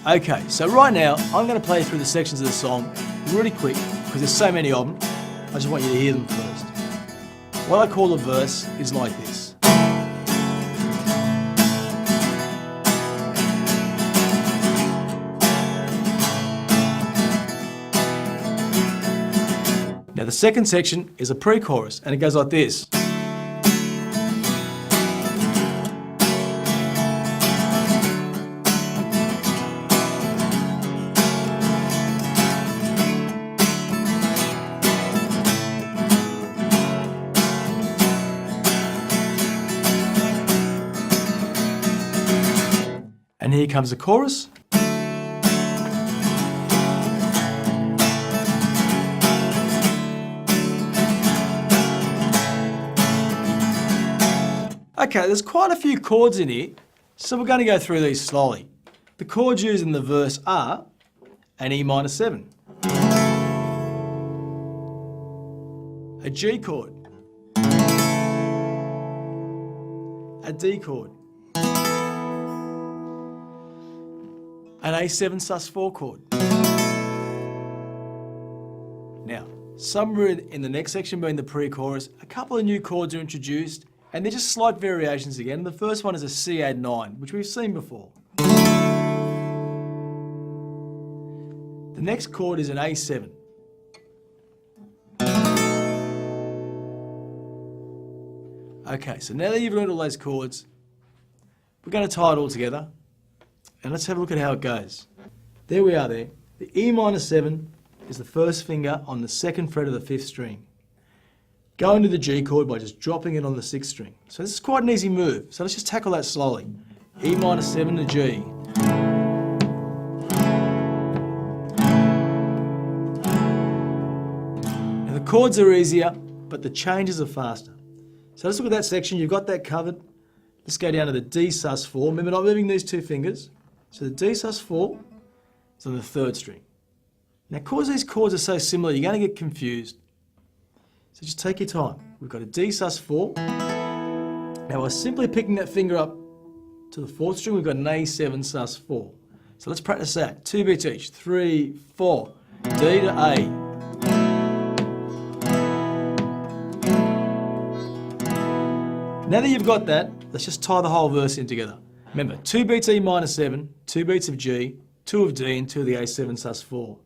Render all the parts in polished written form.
Okay, so right now, I'm going to play through the sections of the song really quick, because there's so many of them, I just want you to hear them first. What I call a verse is like this. Now the second section is a pre-chorus, and it goes like this. And here comes the chorus. Okay, there's quite a few chords in here, so we're going to go through these slowly. The chords used in the verse are an E minor 7, a G chord, a D chord, an A7 sus4 chord. Now, somewhere in the next section, being the pre-chorus, a couple of new chords are introduced, and they're just slight variations again. The first one is a C add 9, which we've seen before. The next chord is an A7. Okay, so now that you've learned all those chords, we're going to tie it all together. And let's have a look at how it goes. There we are there. The E minor 7 is the first finger on the second fret of the 5th string. Go into the G chord by just dropping it on the 6th string. So this is quite an easy move. So let's just tackle that slowly. E minor 7 to G. Now the chords are easier, but the changes are faster. So let's look at that section. You've got that covered. Let's go down to the D sus4. Remember, not moving these two fingers. So the D sus4 is on the 3rd string. Now, because these chords are so similar, you're going to get confused. So just take your time. We've got a D sus4. Now, by simply picking that finger up to the 4th string, we've got an A7 sus4. So let's practice that. 2 beats each. 3, 4. D to A. Now that you've got that, let's just tie the whole verse in together. Remember, 2 beats E minor 7, 2 beats of G, 2 of D, and 2 of the A7 sus4.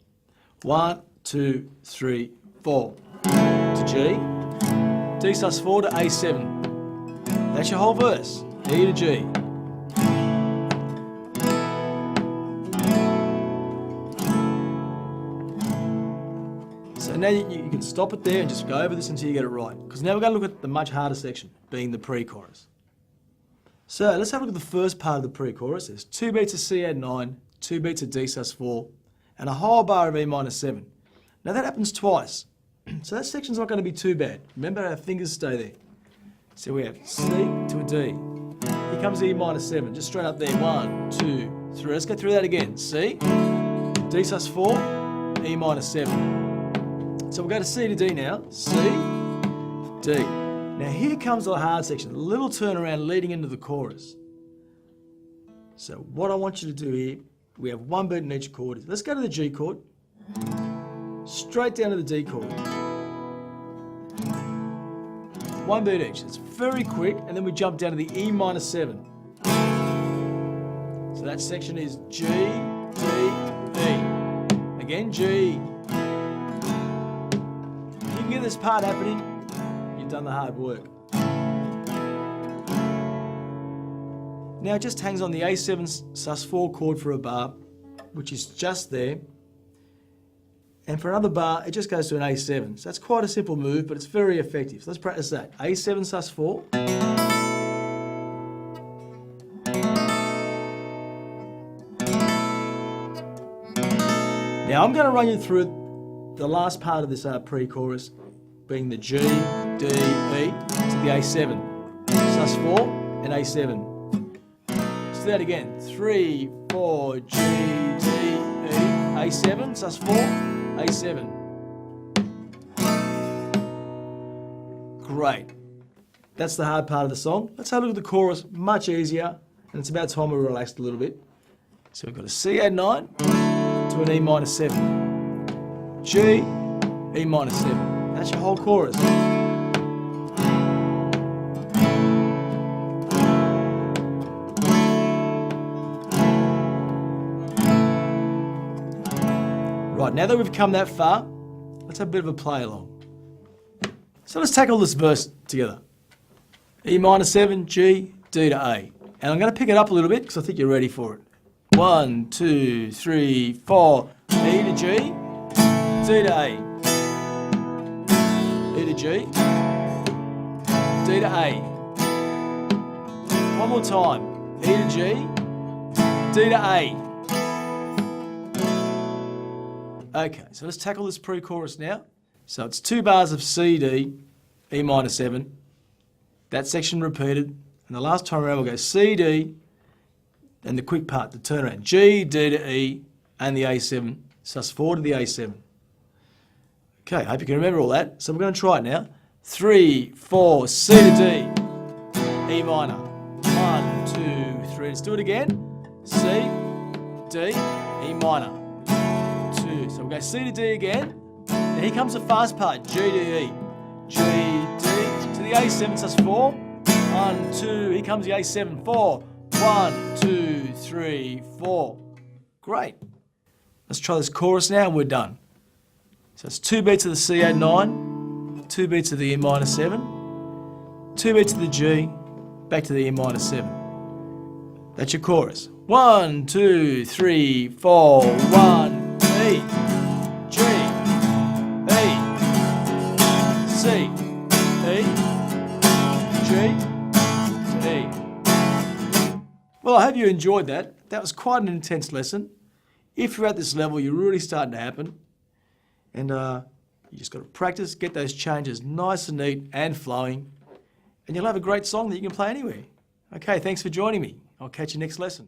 1, 2, 3, 4. To G, D sus4 to A7. That's your whole verse. E to G. So now you can stop it there and just go over this until you get it right. Because now we're going to look at the much harder section, being the pre-chorus. So let's have a look at the first part of the pre-chorus. There's 2 beats of C add 9, 2 beats of D sus4, and a whole bar of E minor 7. Now that happens twice. So that section's not going to be too bad. Remember, our fingers stay there. So we have C to a D. Here comes E minor 7, just straight up there. 1, 2, 3. Let's go through that again. C, D sus4, E minor 7. So we'll go to C to D now. C, D. Now here comes the hard section, a little turnaround leading into the chorus. So what I want you to do here, we have 1 beat in each chord. Let's go to the G chord, straight down to the D chord. 1 beat each. It's very quick, and then we jump down to the E minor 7. So that section is G, D, E. Again, G. If you can get this part happening, you've done the hard work. Now it just hangs on the A7 sus4 chord for a bar, which is just there. And for another bar, it just goes to an A7. So that's quite a simple move, but it's very effective. So let's practice that. A7 sus4. Now I'm going to run you through the last part of this pre-chorus, being the G, D, E to the A7. Sus4 and A7. Let's do that again. 3, 4, G, D, E, A7, sus4. A7. Great. That's the hard part of the song. Let's have a look at the chorus, much easier, and it's about time we relaxed a little bit. So we've got a C add 9 to an E minor 7. G, E minor 7. That's your whole chorus. Right, now that we've come that far, let's have a bit of a play along. So let's tackle this verse together. E minor 7, G, D to A. And I'm going to pick it up a little bit because I think you're ready for it. 1, 2, 3, 4. E to G, D to A. E to G, D to A. One more time. E to G, D to A. Okay, so let's tackle this pre-chorus now. So it's 2 bars of C, D, E minor 7. That section repeated. And the last time around we'll go C, D, and the quick part, the turnaround. G, D to E, and the A7. sus4 to the A7. Okay, I hope you can remember all that. So we're going to try it now. 3, 4, C to D, E minor. 1, 2, 3. Let's do it again. C, D, E minor. 2. So we'll go C to D again. Now here comes the fast part. G to E. G, D to the A7, sus4. 1, 2. Here comes the A7. 4. 1, 2, 3, 4. Great. Let's try this chorus now and we're done. So it's 2 beats of the C add 9, 2 beats of the E minor 7, 2 beats of the G, back to the E minor 7. That's your chorus. 1, 2, 3, 4, 1, E, G, E, C, E, G, to E. Well, I hope you enjoyed that. That was quite an intense lesson. If you're at this level, you're really starting to happen. And you just got to practice, get those changes nice and neat and flowing, and you'll have a great song that you can play anywhere. Okay, thanks for joining me. I'll catch you next lesson.